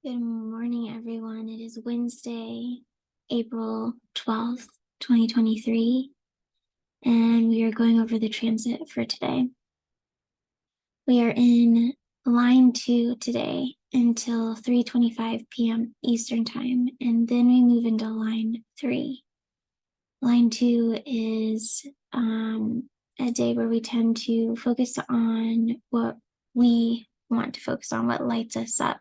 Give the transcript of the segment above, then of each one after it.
Good morning, everyone. It is Wednesday, April 12th, 2023, and we are going over the transit for today. We are in line 2 today until 3:25 p.m. Eastern Time, and then we move into line 3. Line 2 is a day where we tend to focus on what we want to focus on, what lights us up,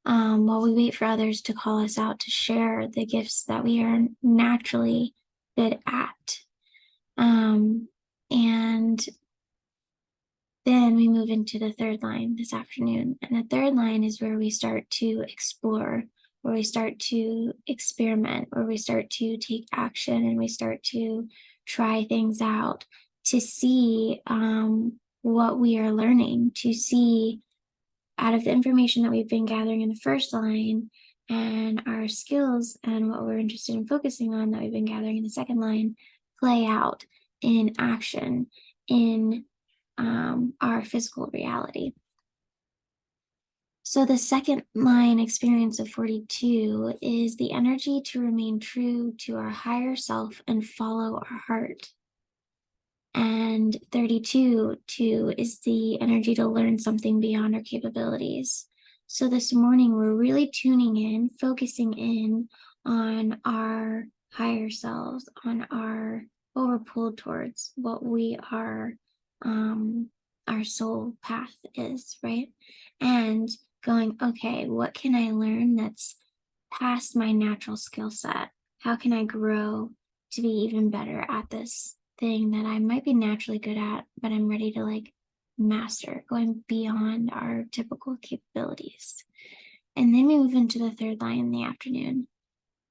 while we wait for others to call us out to share the gifts that we are naturally good at. And then we move into the third line this afternoon. And the third line is where we start to explore, where we start to experiment, where we start to take action and we start to try things out to see what we are learning, to see out of the information that we've been gathering in the first line and our skills and what we're interested in focusing on that we've been gathering in the second line play out in action in our physical reality. So the second line experience of 42 is the energy to remain true to our higher self and follow our heart. And 32 is the energy to learn something beyond our capabilities. So this morning, we're really tuning in, focusing in on our higher selves, on what we're pulled towards, what we are, our soul path is, right? And going, okay, what can I learn that's past my natural skill set? How can I grow to be even better at this thing that I might be naturally good at, but I'm ready to master, going beyond our typical capabilities? And then we move into the third line in the afternoon.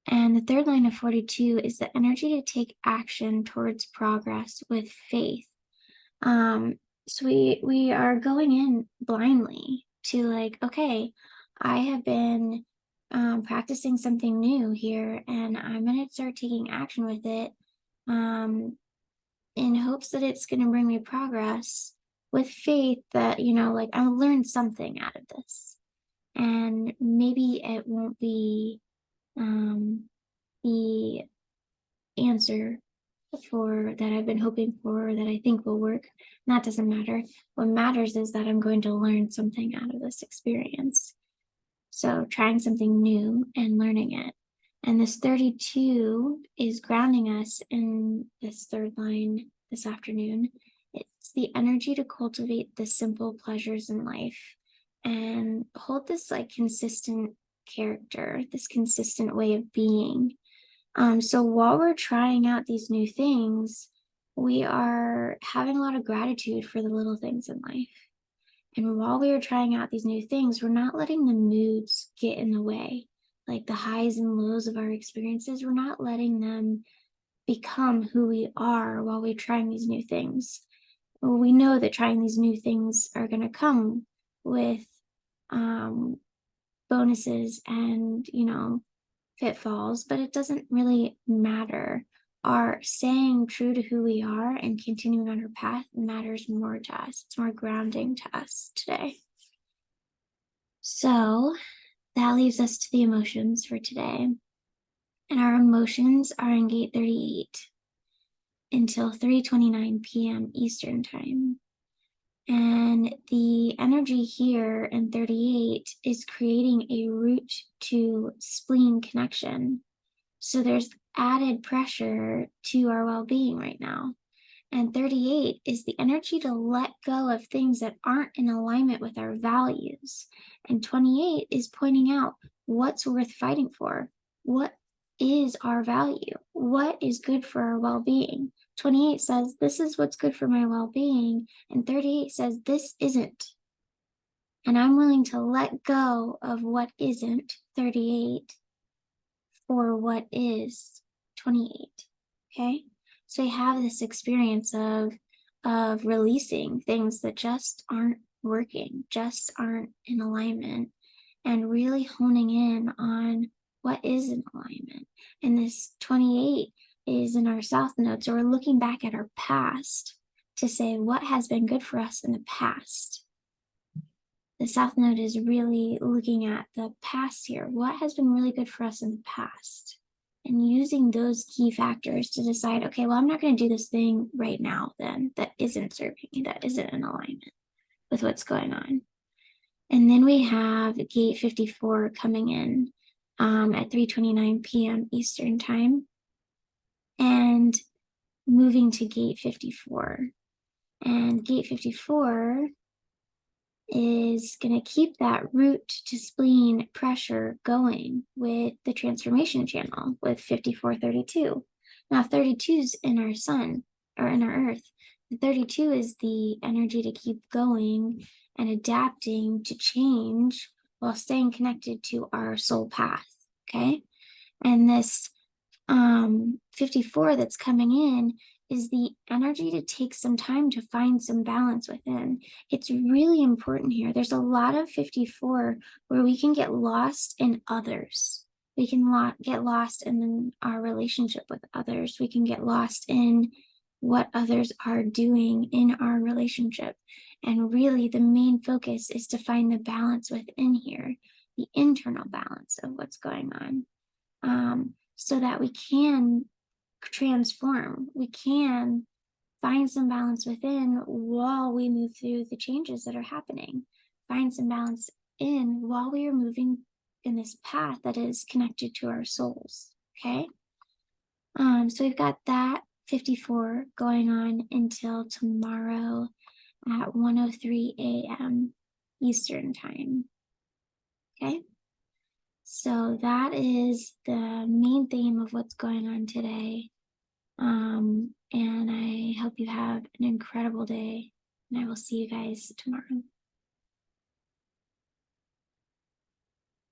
And the third line of 42 is the energy to take action towards progress with faith. So we are going in blindly to okay, I have been practicing something new here, and I'm going to start taking action with it in hopes that it's going to bring me progress with faith that, I'll learn something out of this. And maybe it won't be the answer for that I've been hoping for, that I think will work. And that doesn't matter. What matters is that I'm going to learn something out of this experience. So trying something new and learning it. And this 32 is grounding us in this third line this afternoon. It's the energy to cultivate the simple pleasures in life and hold this consistent character, this consistent way of being. So while we're trying out these new things, we are having a lot of gratitude for the little things in life. And while we are trying out these new things, we're not letting the moods get in the way, like the highs and lows of our experiences. We're not letting them become who we are while we're trying these new things. Well, we know that trying these new things are going to come with bonuses and, pitfalls, but it doesn't really matter. Our staying true to who we are and continuing on our path matters more to us. It's more grounding to us today. So that leaves us to the emotions for today. And our emotions are in gate 38 until 3:29 p.m. Eastern Time. And the energy here in 38 is creating a root to spleen connection. So there's added pressure to our well-being right now. And 38 is the energy to let go of things that aren't in alignment with our values. And 28 is pointing out what's worth fighting for. What is our value? What is good for our well-being? 28 says, this is what's good for my well-being. And 38 says, this isn't. And I'm willing to let go of what isn't 38 for what is 28. Okay. So you have this experience of releasing things that just aren't working, just aren't in alignment, and really honing in on what is in alignment. And this 28 is in our South Node. So we're looking back at our past to say what has been good for us in the past. the South Node is really looking at the past here. What has been really good for us in the past? And using those key factors to decide, okay, well, I'm not going to do this thing right now then that isn't serving me, that isn't in alignment with what's going on. And then we have gate 54 coming in at 3:29 p.m. Eastern time and moving to gate 54. And gate 54 is going to keep that root to spleen pressure going with the transformation channel with 5432. Now 32 is in our sun or in our earth. The 32 is the energy to keep going and adapting to change while staying connected to our soul path. Okay. And this 54 that's coming in is the energy to take some time to find some balance within. It's really important here. There's a lot of 54 where we can get lost in others. We can get lost in our relationship with others. We can get lost in what others are doing in our relationship. And really, the main focus is to find the balance within here, the internal balance of what's going on, so that we can transform. We can find some balance within while we move through the changes that are happening. Find some balance in while we are moving in this path that is connected to our souls. Okay. So we've got that 54 going on until tomorrow at 1:03 a.m. Eastern time. Okay. So that is the main theme of what's going on today. And I hope you have an incredible day, and I will see you guys tomorrow.